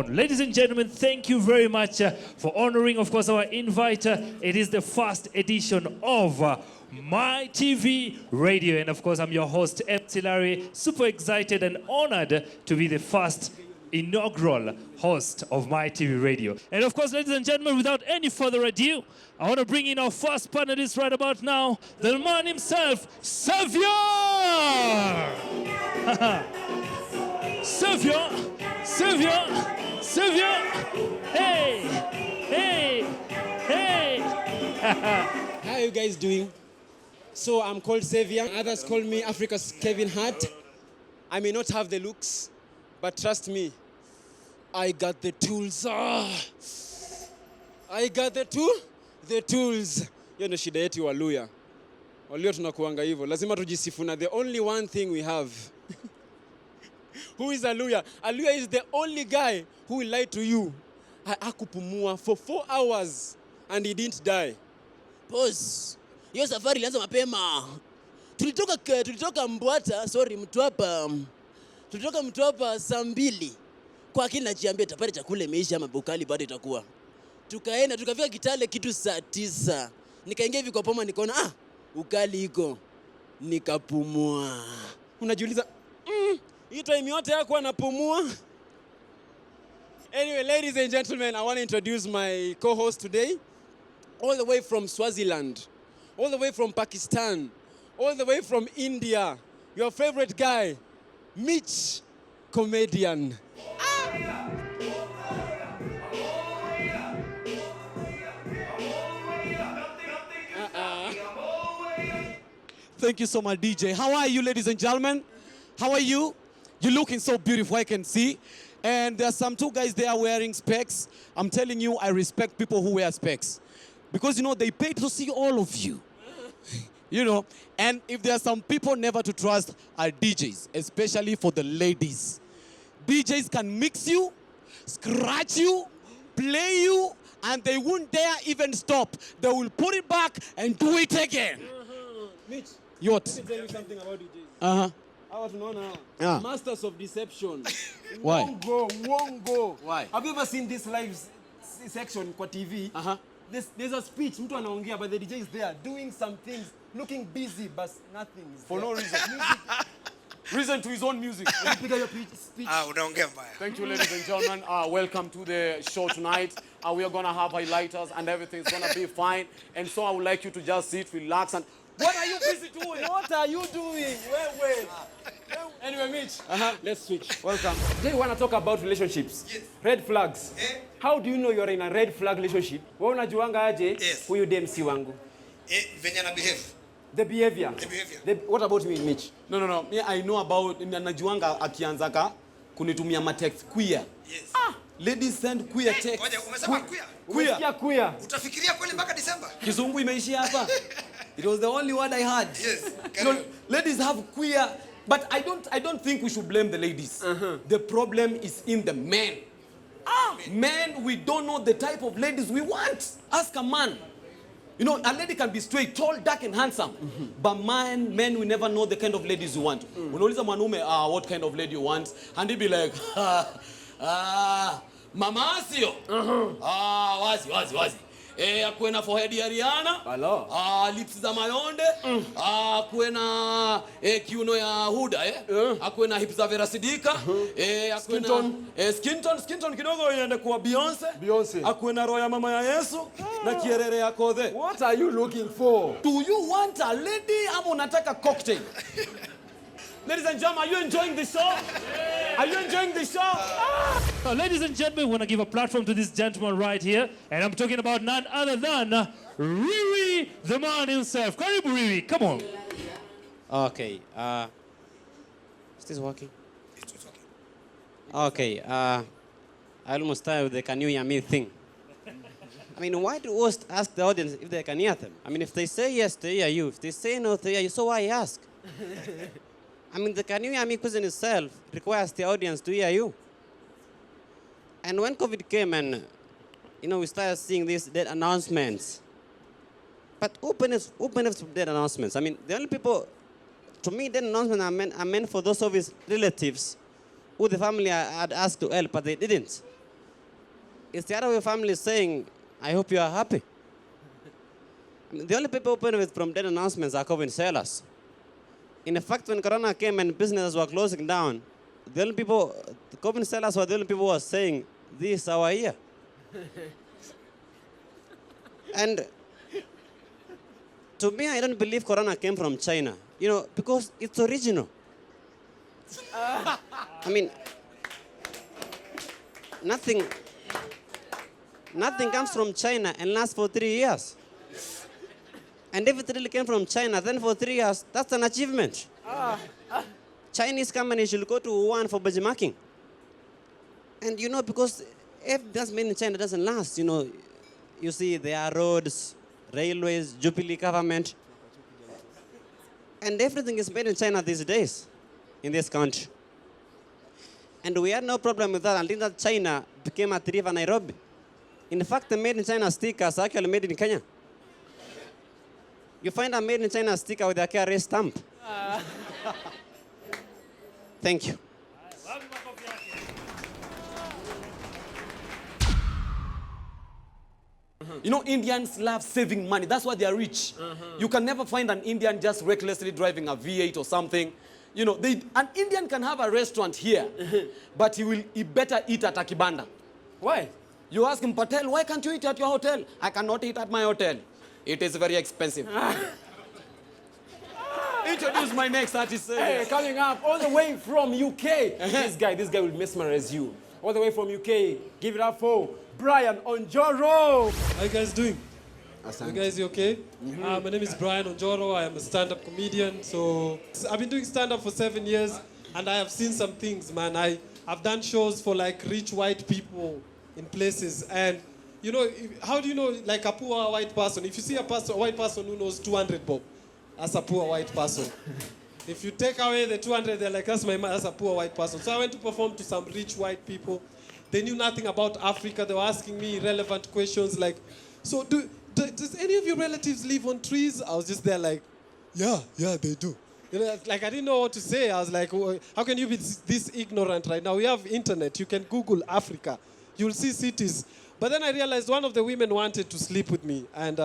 Ladies and gentlemen, thank you very much for honoring, of course, our invite. It is the first edition of My TV Radio. And of course, I'm your host, MC Larry. Super excited and honored to be the first inaugural host of My TV Radio. And of course, ladies and gentlemen, without any further ado, I want to bring in our first panelist right about now, the man himself, Xavier! Xavier! Hey! How are you guys doing? So I'm called Xavier. Others call me Africa's Kevin Hart. I may not have the looks, but trust me, I got the tools. I got the tools. Hiyo ndio shida yetu Waluya. Walio tunakuanga hivyo. Lazima tujisifuna. The only one thing we have. Who is Aluya? Aluya is the only guy who will lie to you. Hakupumua for 4 hours and he didn't die. Boss, hiyo safari ilianza mapema. Tulitoka Mtwapa. Tulitoka Mtwapa saa 2. Kwa akili najiambia tapata chakula imeisha ama bukali bado itakuwa. Tukaenda tukafika Kitale kitu saa 9. Nikaingia hivi kwa poma nikaona ukali iko. Nikapumua. Unajiuliza hii time yote yako anapumua? Anyway, ladies and gentlemen, I want to introduce my co-host today. All the way from Swaziland, all the way from Pakistan, all the way from India. Your favorite guy, Mitch, comedian. Thank you so much, DJ. How are you, ladies and gentlemen? How are you? You're looking so beautiful, I can see. And there's some 2 guys there wearing specs. I'm telling you, I respect people who wear specs. Because, you know, they pay to see all of you. You know, and if there are some people never to trust are DJs, especially for the ladies. DJs can mix you, scratch you, play you, and they won't dare even stop. They will put it back and do it again. Mitch, What? let me tell you something about DJs. Uh-huh. Hawa tunaona Yeah. masters of deception. Why? Won't go. Why? Have you ever seen this live section kwa TV? Uh-huh. There's a speech, mtu anaongea, but the DJ is there doing some things, looking busy, but nothing is For there. no reason. Reason to his own music. Piga your speech. Unaongea mbaya. Thank you, ladies and gentlemen. Welcome to the show tonight. We are going to have highlighters and everything's going to be fine. And so I would like you to just sit, relax, and... What are you busy doing? What are you doing? Wait. Anyway, Mitch, let's switch. Welcome. Today we want to talk about relationships. Yes. Red flags. How do you know you're in a red flag relationship? Wewe unajuanga aje Yes. huyu dem si wangu? Venye na behave. The behavior. What about me, Mitch? No. Me, I know about... Najuanga akianzaka kunitumia matext queer. Yes. Ladies send queer text. Ngoja, umesema queer? Umesikia queer? Utafikiria kweli mpaka December? Kizungu imeishia hapa. It was the only word I had. Yes. So, ladies have queer, but I don't think we should blame the ladies. The problem is in the men. Men, we don't know the type of ladies we want. Ask a man. You know, a lady can be straight, tall, dark, and handsome. But men, we never know the kind of ladies you want. Unauliza mwanaume, what kind of lady you want? And he'd be like, Mama Asio. Wazi. Akuwe na forehead ya Rihanna. Hello. Lips za Mayonde. Akuwe na kiuno ya Huda, Akuwe na hips za Vera Sidika. Akuwe na skin tone kidogo iende kwa Beyonce. Akuwe na roho ya mama ya Yesu na kierere ya Kothe. What are you looking for? Do you want a lady ama unataka cocktail? Ladies and gentlemen, are you enjoying the show? Are you enjoying the show? Ladies and gentlemen, we want to give a platform to this gentleman right here. And I'm talking about none other than Riri, the man himself. Karibu Riri, come on. Okay, is this working? It's okay. Okay, I almost started with the can you hear me thing. I mean, why do hosts ask the audience if they can hear them? I mean, if they say yes, they hear you. If they say no, they hear you. So why ask? I mean, the can you hear me question itself requires the audience to hear you. And when COVID came and, we started seeing these dead announcements, But who benefits from dead announcements? I mean, the only people, to me, dead announcements are meant for those of his relatives who the family had asked to help, but they didn't. It's the other way family saying, I hope you are happy. I mean, the only people who benefit from dead announcements are COVID sellers. In fact, when Corona came and businesses were closing down, the only people, the COVID sellers were the only people who were saying, this is our year. And to me, I don't believe Corona came from China, because it's original. I mean, nothing comes from China and lasts for 3 years. And if it really came from China, then for 3 years, that's an achievement. Chinese companies should go to Wuhan for benchmarking. And because if that's made in China doesn't last, you see there are roads, railways, Jubilee government. And everything is made in China these days, in this country. And we had no problem with that until that China became a River Nairobi. In fact, the made in China stickers are actually made in Kenya. You find a made in China sticker with a KRA stamp. Thank you. Indians love saving money. That's why they are rich. You can never find an Indian just recklessly driving a V8 or something. An Indian can have a restaurant here, but he better eat at a kibanda. Why? You ask him, Patel, why can't you eat at your hotel? I cannot eat at my hotel. It is very expensive. Introduce my next artist. Hey, coming up all the way from UK. This guy will mesmerize you. All the way from UK. Give it up for Brian Onjoro. How you guys doing? You guys okay? My name is Brian Onjoro. I am a stand-up comedian. So I've been doing stand-up for 7 years, and I have seen some things, man. I've done shows for like rich white people in places, and how do you know, like a poor white person? If you see a white person who knows 200 bob, that's a poor white person. If you take away the 200, they're like, that's a poor white person. So I went to perform to some rich white people. They knew nothing about Africa. They were asking me irrelevant questions like, so does any of your relatives live on trees? I was just there like, yeah, they do. Like I didn't know what to say. I was like, how can you be this ignorant right now? We have internet. You can Google Africa. You'll see cities. But then I realized one of the women wanted to sleep with me. And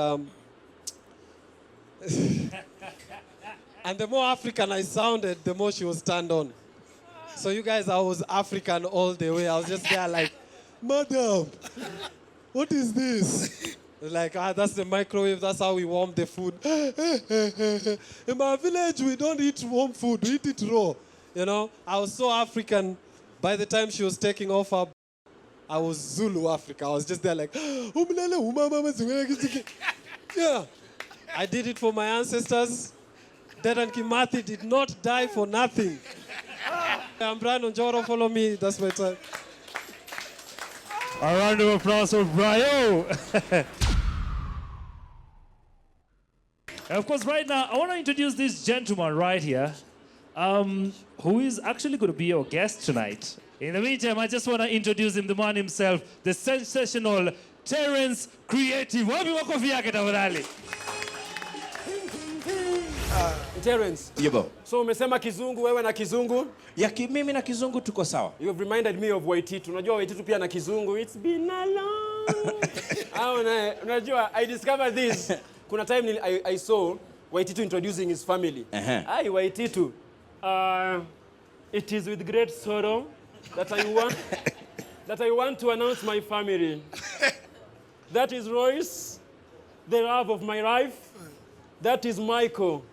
and the more African I sounded, the more she was turned on. So you guys, I was African all the way. I was just there like, madam, what is this? Like, that's the microwave. That's how we warm the food. In my village, we don't eat warm food. We eat it raw. I was so African. By the time she was taking off her, I was Zulu Africa. I was just there like, yeah. I did it for my ancestors. Dedan Kimathi did not die for nothing. I'm Brian Onjoro. Follow me. That's my time. A round of applause for Brian. And of course, right now, I want to introduce this gentleman right here, who is actually going to be our guest tonight. In the meantime, I just want to introduce him, the man himself, the sensational Terence Creative. Wapi makofi yake tafadhali. Terence. Yebo. So umesema kizungu, wewe na kizungu? Mimi na kizungu tuko sawa. You have reminded me of Waititu. Unajua Waititu pia na kizungu. It's been a long. Unajua, I discovered this. Kuna time I saw Waititu introducing his family. Hi, Waititu. It is with great sorrow that I want to announce my family. That is Royce, the love of my life. That is Michael,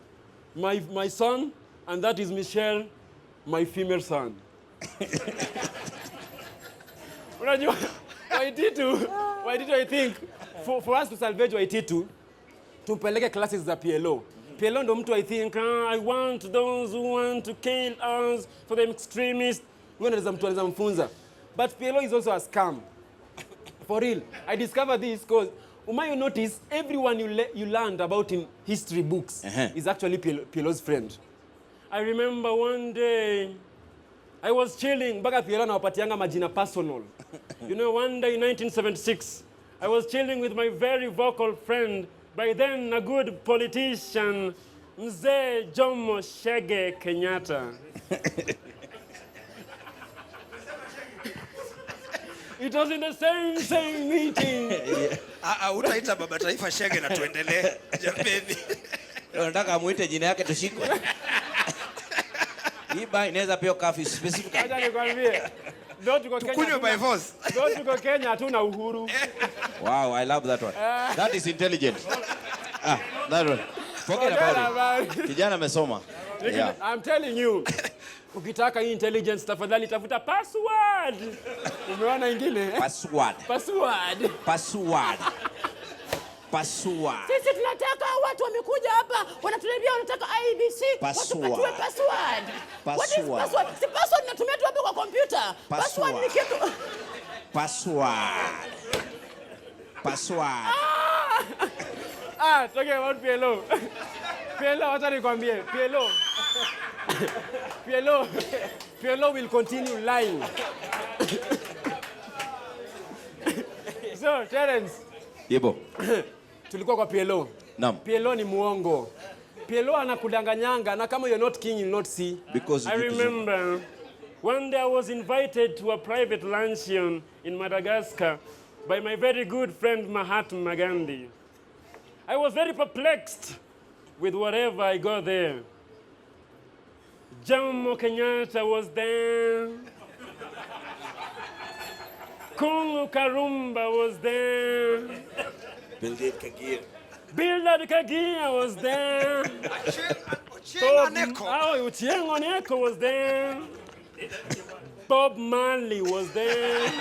my son, and that is Michelle, my female son. Unajua, Waititu, I think, for us to salvage Waititu, tumpeleke classes za PLO. PLO ndo mtu I think, I want those who want to kill us, for them extremists. Mtu anaweza mfunza. But PLO is also a scam. For real. I discovered this because you notice everyone you learned about in history books is actually PLO's friend. I remember one day I was chilling, baga PLO na wapatianga majina personal. One day in 1976, I was chilling with my very vocal friend by then a good politician, Mzee Jomo Shege Kenyatta. It was in the same meeting. Utaita baba taifa Shege na tuendelee. Jameni. Unataka muite jina yake tushikwe. Hii ba inaweza pia kafi specific. Acha nikwambie. Tukunywe by force. Tuko Kenya hatuna uhuru. Wow, I love that one. That is intelligent. That one. Forget about it. Kijana amesoma. Yeah. I'm telling you. Ukitaka hii intelligence tafadhali tafuta password. Umeona ingine? Password. Password. Password. Password. Sisi tunataka watu wamekuja hapa wanatuambia wanataka IBC watupatiwe password. What is password? Si password natumia tu hapa kwa computer. Password ni kitu. Password. Password. Talking about PLO. PLO, wacha nikwambie. PLO will continue lying. So, Terence. Yebo. Tulikuwa kwa PLO. Naam. PLO ni muongo. PLO anakudanganyanga na kama you're not king you'll not see. Because I remember one day I was invited to a private luncheon in Madagascar by my very good friend Mahatma Gandhi. I was very perplexed with whatever I got there. Jomo Kenyatta was there. Kungu Karumba was there. Bildad Kagia was there. Ochieng Oneko was there. Bob Marley was there.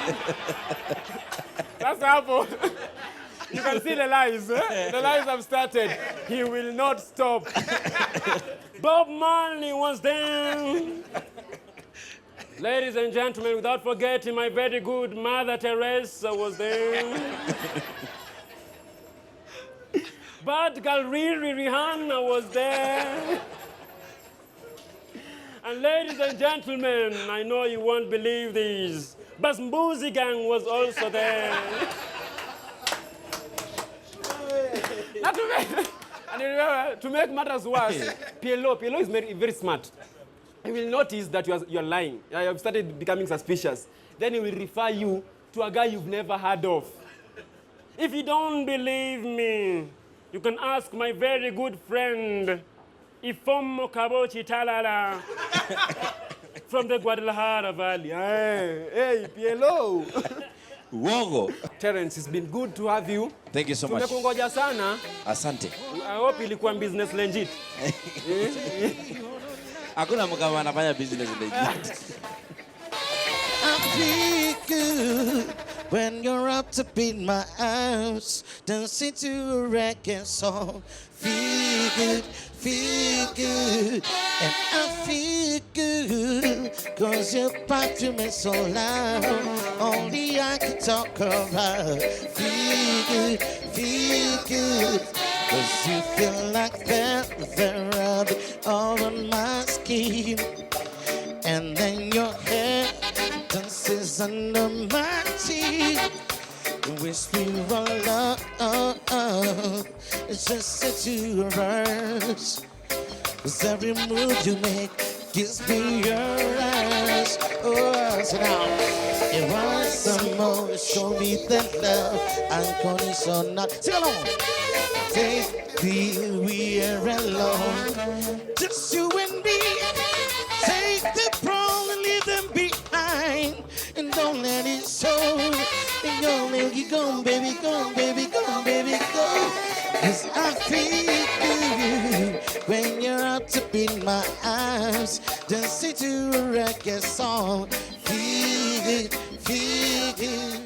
That's how. You can see the lies. The lies have started. He will not stop. Bob Marley was there. Ladies and gentlemen, without forgetting my very good Mother Teresa was there. Bad girl Riri Rihanna was there. And ladies and gentlemen, I know you won't believe this, but Mbuzi Gang was also there. To make matters worse, PLO is very smart. He will notice that you're lying. You have started becoming suspicious. Then he will refer you to a guy you've never heard of. If you don't believe me, you can ask my very good friend, Ifomo Kabochi Talala, from the Guadalajara Valley. Hey, PLO. Uongo. Terence, it's been good to have you. Thank you so much. Tumekungoja sana. Asante. I hope ilikuwa business legit. Hakuna mkama anafanya business legit. I feel good when you're up to beat my arms, dancing to a reggae song. Feel good, and I feel good, cause your perfume is so loud, only I can talk about. Feel good, cause you feel like feather all on my skin, and then your hair dances under my cheek. Wish we were love, it's just the two of us. 'Cause every move you make gives me your eyes. Oh, so now it was some more. Show me that love unconditional. Sing along. Baby, we're alone, just you and me. Take the problem and leave them behind, and don't let it show. Go, baby, go, baby, go, baby, go, baby, go. 'Cause I feel good when you're up up in my arms, dancing to a reggae song. Feel it, feel it.